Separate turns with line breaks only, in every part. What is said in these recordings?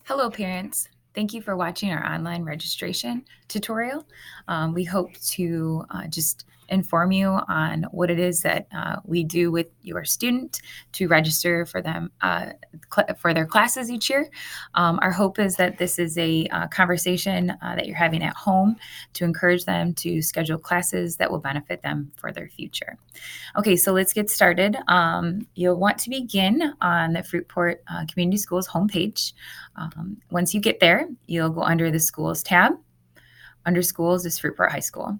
Hello, parents. Thank you for watching our online registration tutorial. We hope to just inform you on what it is that we do with your student to register for them for their classes each year. Our hope is that this is a conversation that you're having at home to encourage them to schedule classes that will benefit them for their future. Okay, so let's get started. You'll want to begin on the Fruitport Community Schools homepage. Once you get there, you'll go under the Schools tab. Under Schools is Fruitport High School.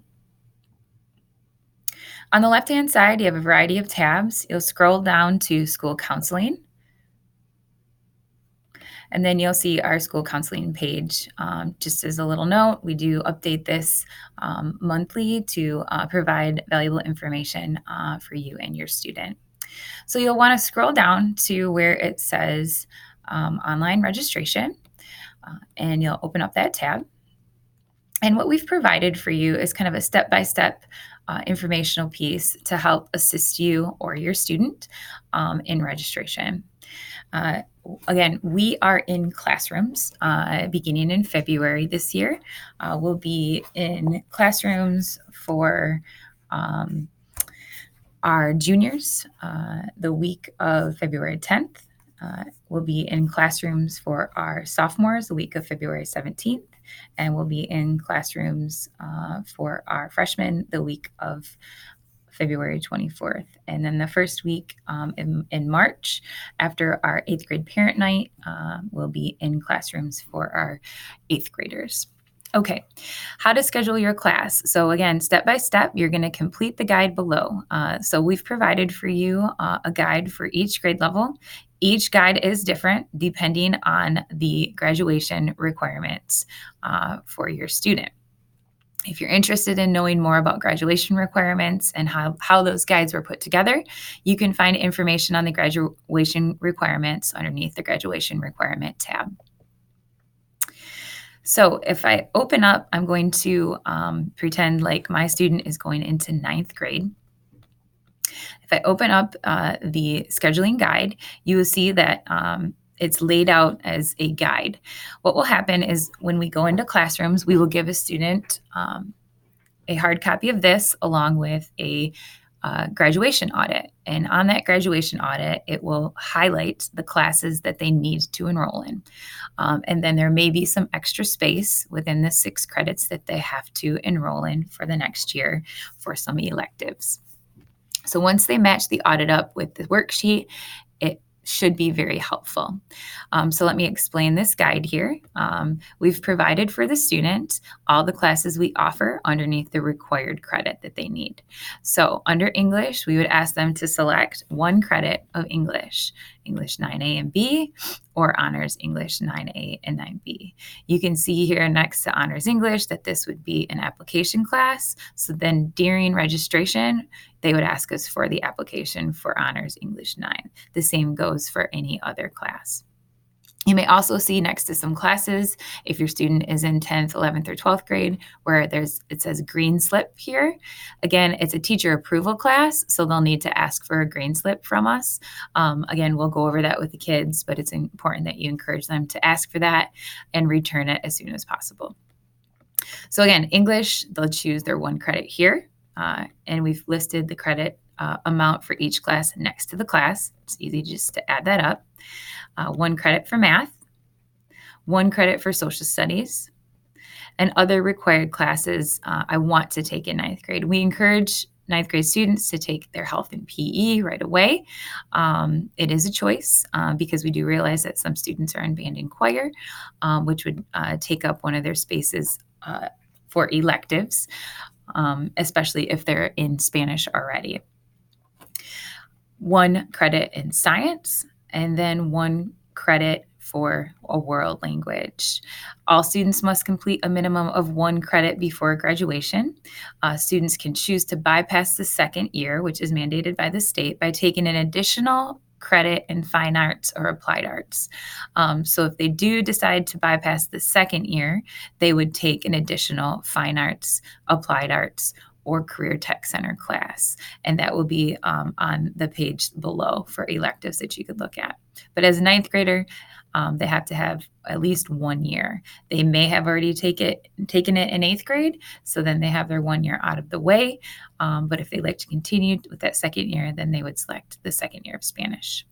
On the left-hand side, you have a variety of tabs. You'll scroll down to School Counseling. And then you'll see our school counseling page. Just as a little note, we do update this monthly to provide valuable information for you and your student. So you'll want to scroll down to where it says online registration, and you'll open up that tab. And what we've provided for you is kind of a step-by-step informational piece to help assist you or your student in registration. Again, we are in classrooms beginning in February this year. We'll be in classrooms for our juniors the week of February 10th. We'll be in classrooms for our sophomores the week of February 17th, and we'll be in classrooms for our freshmen the week of February 24th. And then the first week in March, after our 8th grade parent night, we'll be in classrooms for our 8th graders. Okay, how to schedule your class. So again, step by step, you're going to complete the guide below. So we've provided for you a guide for each grade level. Each guide is different depending on the graduation requirements for your student. If you're interested in knowing more about graduation requirements and how those guides were put together, you can find information on the graduation requirements underneath the graduation requirement tab. So if I open up, I'm going to pretend like my student is going into 9th grade. If I open up the scheduling guide, you will see that it's laid out as a guide. What will happen is when we go into classrooms, we will give a student a hard copy of this along with a graduation audit. And on that graduation audit, it will highlight the classes that they need to enroll in. And then there may be some extra space within the 6 credits that they have to enroll in for the next year for some electives. So once they match the audit up with the worksheet, it should be very helpful. So let me explain this guide here. We've provided for the student all the classes we offer underneath the required credit that they need. So under English, we would ask them to select 1 credit of English, English 9A and B, or Honors English 9A and 9B. You can see here next to Honors English that this would be an application class. So then during registration, they would ask us for the application for Honors English 9. The same goes for any other class. You may also see next to some classes, if your student is in 10th, 11th, or 12th grade, where it says green slip here. Again, it's a teacher approval class, so they'll need to ask for a green slip from us. Again, we'll go over that with the kids, but it's important that you encourage them to ask for that and return it as soon as possible. So again, English, they'll choose their 1 credit here, and we've listed the credit amount for each class next to the class. It's easy just to add that up. 1 credit for math, 1 credit for social studies, and other required classes I want to take in 9th grade. We encourage 9th grade students to take their health and PE right away. It is a choice because we do realize that some students are in band and choir, which would take up one of their spaces for electives, especially if they're in Spanish already. 1 credit in science, and then 1 credit for a world language. All students must complete a minimum of 1 credit before graduation. Students can choose to bypass the 2nd year, which is mandated by the state, by taking an additional credit in fine arts or applied arts. So if they do decide to bypass the 2nd year, they would take an additional fine arts, applied arts, or Career Tech Center class. And that will be on the page below for electives that you could look at. But as a 9th grader, they have to have at least 1 year. They may have already taken it in 8th grade, so then they have their 1 year out of the way. But if they'd like to continue with that 2nd year, then they would select the 2nd year of Spanish.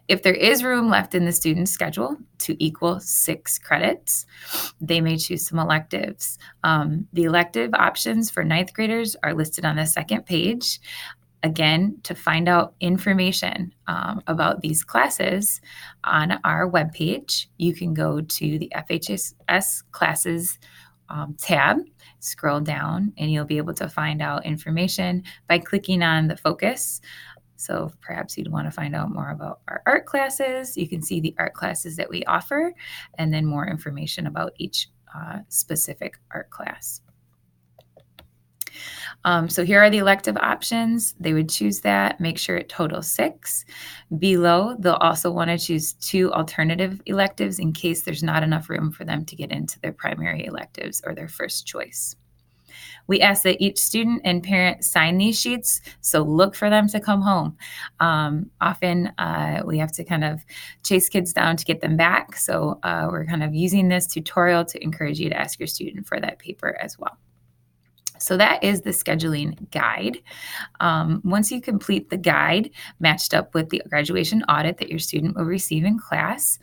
If there is room left in the student's schedule to equal 6 credits, they may choose some electives. The elective options for 9th graders are listed on the 2nd page. Again, to find out information about these classes on our webpage, you can go to the FHS classes tab, scroll down, and you'll be able to find out information by clicking on the focus. So perhaps you'd want to find out more about our art classes. You can see the art classes that we offer, and then more information about each specific art class. So here are the elective options. They would choose that, make sure it totals 6. Below, they'll also want to choose 2 alternative electives in case there's not enough room for them to get into their primary electives or their first choice. We ask that each student and parent sign these sheets, so look for them to come home. Often we have to kind of chase kids down to get them back, so we're kind of using this tutorial to encourage you to ask your student for that paper as well. So that is the scheduling guide. Once you complete the guide matched up with the graduation audit that your student will receive in class,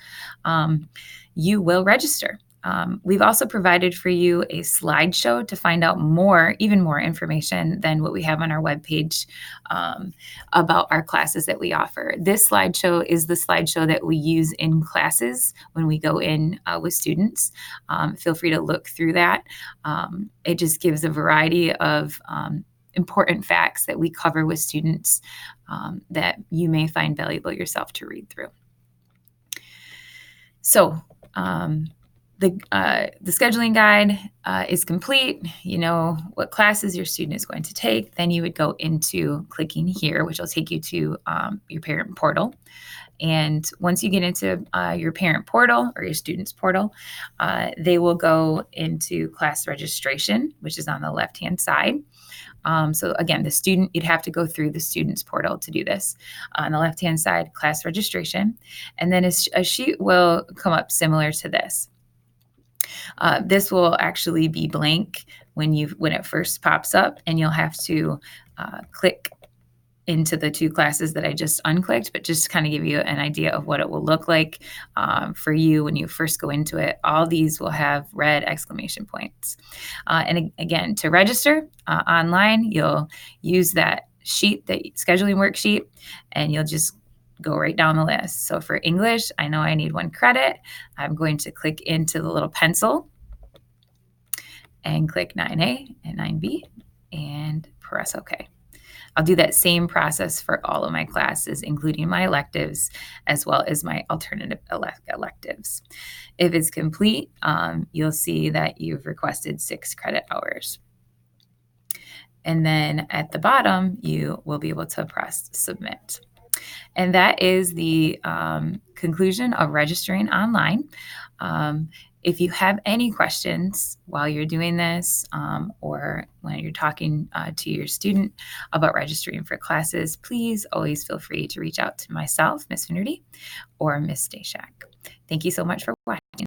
you will register. We've also provided for you a slideshow to find out even more information than what we have on our webpage about our classes that we offer. This slideshow is the slideshow that we use in classes when we go in with students. Feel free to look through that. It just gives a variety of important facts that we cover with students that you may find valuable yourself to read through. So, the scheduling guide is complete. You know what classes your student is going to take. Then you would go into clicking here, which will take you to your parent portal. And once you get into your parent portal or your student's portal, they will go into class registration, which is on the left-hand side. So again, you'd have to go through the student's portal to do this. On the left-hand side, class registration. And then a sheet will come up similar to this. This will actually be blank when it first pops up, and you'll have to click into the 2 classes that I just unclicked, but just to kind of give you an idea of what it will look like for you when you first go into it. All these will have red exclamation points. And again, to register online, you'll use that sheet, that scheduling worksheet, and you'll just go right down the list. So for English, I know I need 1 credit. I'm going to click into the little pencil and click 9A and 9B and press OK. I'll do that same process for all of my classes, including my electives, as well as my alternative electives. If it's complete, you'll see that you've requested 6 credit hours. And then at the bottom, you will be able to press submit. And that is the conclusion of registering online. If you have any questions while you're doing this or when you're talking to your student about registering for classes, please always feel free to reach out to myself, Ms. Finnerty, or Ms. Stashak. Thank you so much for watching.